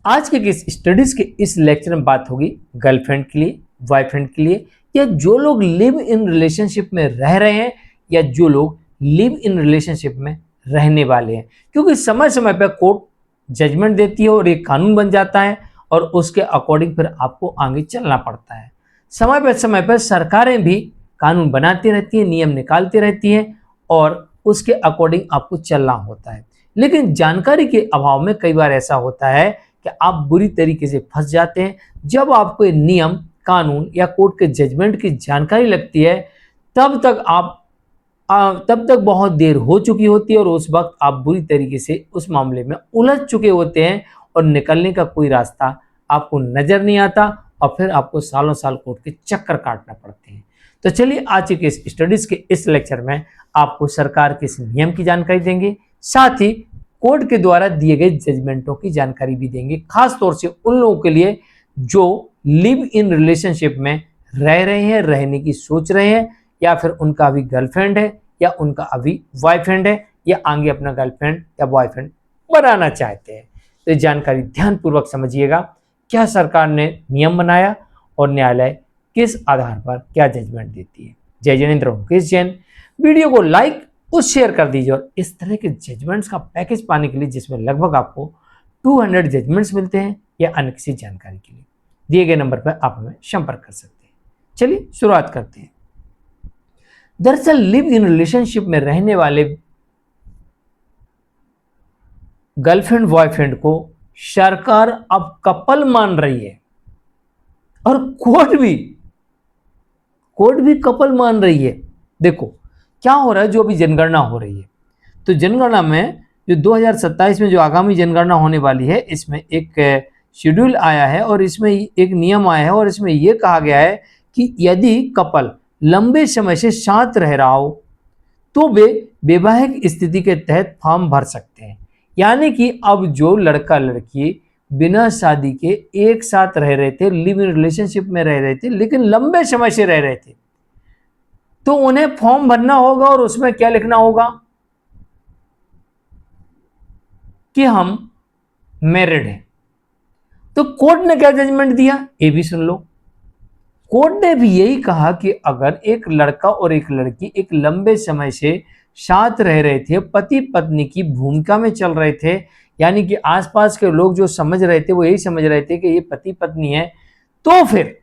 आज के इस स्टडीज के इस लेक्चर में बात होगी गर्लफ्रेंड के लिए, बॉयफ्रेंड के लिए, या जो लोग लिव इन रिलेशनशिप में रह रहे हैं या जो लोग लिव इन रिलेशनशिप में रहने वाले हैं। क्योंकि समय समय पर कोर्ट जजमेंट देती है और एक कानून बन जाता है और उसके अकॉर्डिंग फिर आपको आगे चलना पड़ता है। समय पर सरकारें भी कानून बनाती रहती हैं, नियम निकालती रहती हैं और उसके अकॉर्डिंग आपको चलना होता है। लेकिन जानकारी के अभाव में कई बार ऐसा होता है कि आप बुरी तरीके से फंस जाते हैं। जब आपको नियम, कानून या कोर्ट के जजमेंट की जानकारी लगती है तब तक बहुत देर हो चुकी होती है और उस वक्त आप बुरी तरीके से उस मामले में उलझ चुके होते हैं और निकलने का कोई रास्ता आपको नजर नहीं आता और फिर आपको सालों साल कोर्ट के चक्कर काटना पड़ते हैं। तो चलिए आज के इस स्टडीज के इस लेक्चर में आपको सरकार के इस नियम की जानकारी देंगे, साथ ही कोर्ट के द्वारा दिए गए जजमेंटों की जानकारी भी देंगे, खास तौर से उन लोगों के लिए जो लिव इन रिलेशनशिप में रह रहे हैं, रहने की सोच रहे हैं, या फिर उनका अभी गर्लफ्रेंड है या उनका अभी बॉयफ्रेंड है या आगे अपना गर्लफ्रेंड या बॉयफ्रेंड बनाना चाहते हैं। तो ये जानकारी ध्यानपूर्वक समझिएगा। क्या सरकार ने नियम बनाया और न्यायालय किस आधार पर क्या जजमेंट देती है। जय जैनेंद्र, मुकेश जैन। वीडियो को लाइक और शेयर कर दीजिए और इस तरह के जजमेंट्स का पैकेज पाने के लिए जिसमें लगभग आपको 200 जजमेंट्स मिलते हैं या अन्य किसी जानकारी के लिए दिए गए नंबर पर आप हमें संपर्क कर सकते हैं। चलिए शुरुआत करते हैं। दरअसल लिव इन रिलेशनशिप में रहने वाले गर्लफ्रेंड बॉयफ्रेंड को सरकार अब कपल मान रही है और कोर्ट भी कपल मान रही है। देखो क्या हो रहा है, जो अभी जनगणना हो रही है तो जनगणना में जो 2027 में जो आगामी जनगणना होने वाली है इसमें एक शेड्यूल आया है और इसमें एक नियम आया है और इसमें यह कहा गया है कि यदि कपल लंबे समय से साथ रह रहा हो तो वे वैवाहिक स्थिति के तहत फॉर्म भर सकते हैं। यानी कि अब जो लड़का लड़की बिना शादी के एक साथ रह रहे थे, लिव इन रिलेशनशिप में रह रहे थे, लेकिन लंबे समय से रह रहे थे, तो उन्हें फॉर्म भरना होगा और उसमें क्या लिखना होगा कि हम मैरिड हैं। तो कोर्ट ने क्या जजमेंट दिया ये भी सुन लो। कोर्ट ने भी यही कहा कि अगर एक लड़का और एक लड़की एक लंबे समय से साथ रह रहे थे, पति पत्नी की भूमिका में चल रहे थे, यानी कि आसपास के लोग जो समझ रहे थे वो यही समझ रहे थे कि ये पति पत्नी है, तो फिर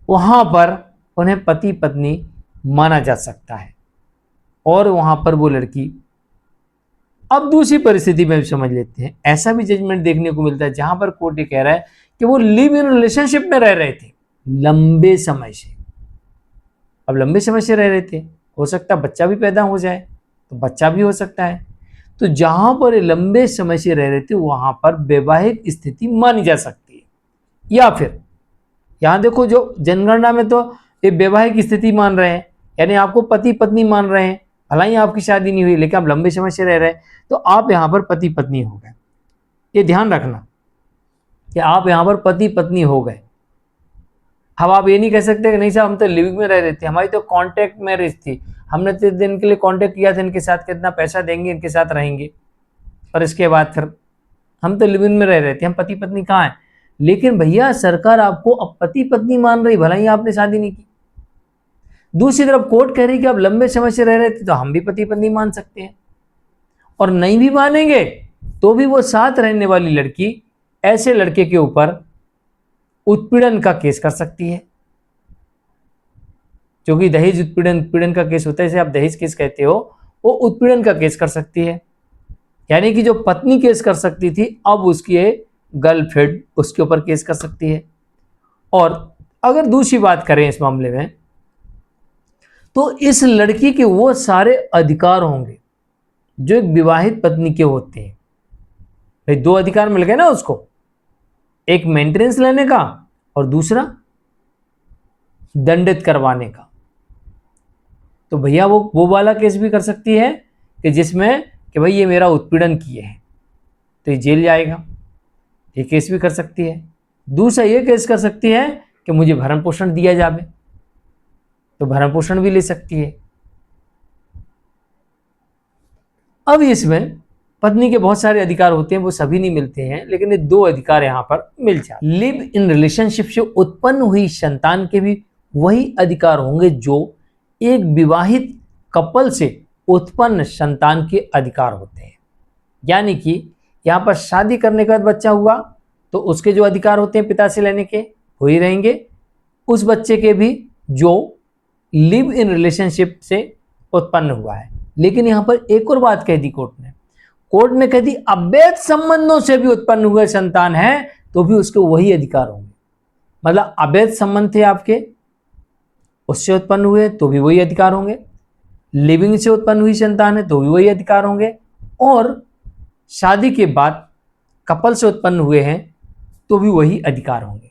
वहां पर उन्हें पति पत्नी माना जा सकता है और वहां पर वो लड़की। अब दूसरी परिस्थिति में भी समझ लेते हैं, ऐसा भी जजमेंट देखने को मिलता है जहां पर कोर्ट ये कह रहा है कि वो लिव इन रिलेशनशिप में रह रहे थे लंबे समय से। अब लंबे समय से रह रहे थे, हो सकता है बच्चा भी पैदा हो जाए तो बच्चा भी हो सकता है। तो जहां पर लंबे समय से रह रहे थे वहां पर वैवाहिक स्थिति मानी जा सकती है। या फिर यहां देखो जो जनगणना में तो ये वैवाहिक स्थिति मान रहे हैं, यानी आपको पति पत्नी मान रहे हैं, हालांकि आपकी शादी नहीं हुई लेकिन आप लंबे समय से रह रहे हैं, तो आप यहां पर पति पत्नी हो गए। ये ध्यान रखना कि आप यहां पर पति पत्नी हो गए। अब आप ये नहीं कह सकते कि नहीं साहब हम तो लिविंग में रह रहे थे, हमारी तो कॉन्ट्रैक्ट मैरिज थी, हमने तो दिन के लिए कॉन्ट्रैक्ट किया था, इनके साथ कितना पैसा देंगे, इनके साथ रहेंगे और इसके बाद फिर हम तो लिविंग में रह रहे थे, हम पति पत्नी कहाँ हैं। लेकिन भैया सरकार आपको अब पति पत्नी मान रही, भला ही आपने शादी नहीं की। दूसरी तरफ कोर्ट कह रही कि आप लंबे समय से रह रहे थे तो हम भी पति पत्नी मान सकते हैं, और नहीं भी मानेंगे तो भी वो साथ रहने वाली लड़की ऐसे लड़के के ऊपर उत्पीड़न का केस कर सकती है, जो कि दहेज उत्पीड़न का केस होता है, इसे आप दहेज केस कहते हो, वो उत्पीड़न का केस कर सकती है। यानी कि जो पत्नी केस कर सकती थी अब उसकी गर्लफ्रेंड उसके ऊपर केस कर सकती है। और अगर दूसरी बात करें इस मामले में तो इस लड़की के वो सारे अधिकार होंगे जो एक विवाहित पत्नी के होते हैं। भाई दो अधिकार मिल गए ना उसको, एक मेंटेनेंस लेने का और दूसरा दंडित करवाने का। तो भैया वो वाला केस भी कर सकती है कि जिसमें कि भाई ये मेरा उत्पीड़न किए हैं तो ये जेल जाएगा, ये केस भी कर सकती है। दूसरा ये केस कर सकती है कि मुझे भरण पोषण दिया जाए, तो भरण पोषण भी ले सकती है। अब इसमें पत्नी के बहुत सारे अधिकार होते हैं, वो सभी नहीं मिलते हैं, लेकिन ये 2 अधिकार यहाँ पर मिल जाते। लिव इन रिलेशनशिप से उत्पन्न हुई संतान के भी वही अधिकार होंगे जो एक विवाहित कपल से उत्पन्न संतान के अधिकार होते हैं। यानी कि यहाँ पर शादी करने के बाद बच्चा हुआ तो उसके जो अधिकार होते हैं पिता से लेने के हो ही रहेंगे, उस बच्चे के भी जो लिव इन रिलेशनशिप से उत्पन्न हुआ है। लेकिन यहाँ पर एक और बात कह दी कोर्ट ने कह दी अवैध संबंधों से भी उत्पन्न हुए संतान है तो भी उसके वही अधिकार होंगे। मतलब अवैध संबंध थे आपके, उससे उत्पन्न हुए तो भी वही अधिकार होंगे, लिविंग से उत्पन्न हुई संतान है तो भी वही अधिकार होंगे, और शादी के बाद कपल से उत्पन्न हुए हैं तो भी वही अधिकार होंगे।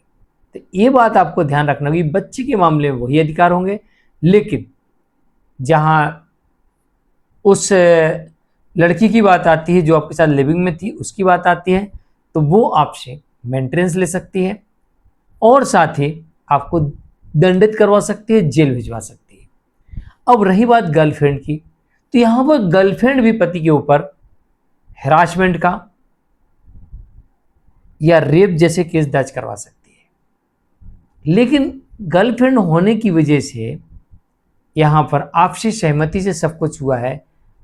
तो ये बात आपको ध्यान रखना कि बच्चे के मामले में वही अधिकार होंगे, लेकिन जहां उस लड़की की बात आती है जो आपके साथ लिविंग में थी, उसकी बात आती है, तो वो आपसे मेंटेनेंस ले सकती है और साथ ही आपको दंडित करवा सकती है, जेल भिजवा सकती है। अब रही बात गर्लफ्रेंड की, तो यहाँ पर गर्लफ्रेंड भी पति के ऊपर हैरासमेंट का या रेप जैसे केस दर्ज करवा सकती है। लेकिन गर्लफ्रेंड होने की वजह से यहाँ पर आपसी सहमति से सब कुछ हुआ है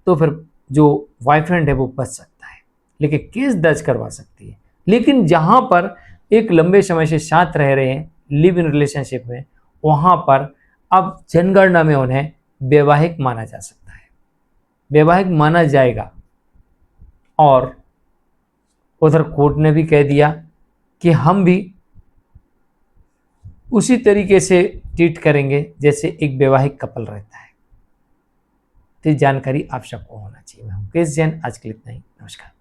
तो फिर जो बॉयफ्रेंड है वो बच सकता है, लेकिन केस दर्ज करवा सकती है। लेकिन जहाँ पर एक लंबे समय से साथ रह रहे हैं लिव इन रिलेशनशिप में, वहाँ पर अब जनगणना में उन्हें वैवाहिक माना जा सकता है, वैवाहिक माना जाएगा। और उधर कोर्ट ने भी कह दिया कि हम भी उसी तरीके से ट्रीट करेंगे जैसे एक वैवाहिक कपल रहता है। तो जानकारी आप सबको होना चाहिए। मैं हूं केस जैन, आज के लिए इतना ही। नमस्कार।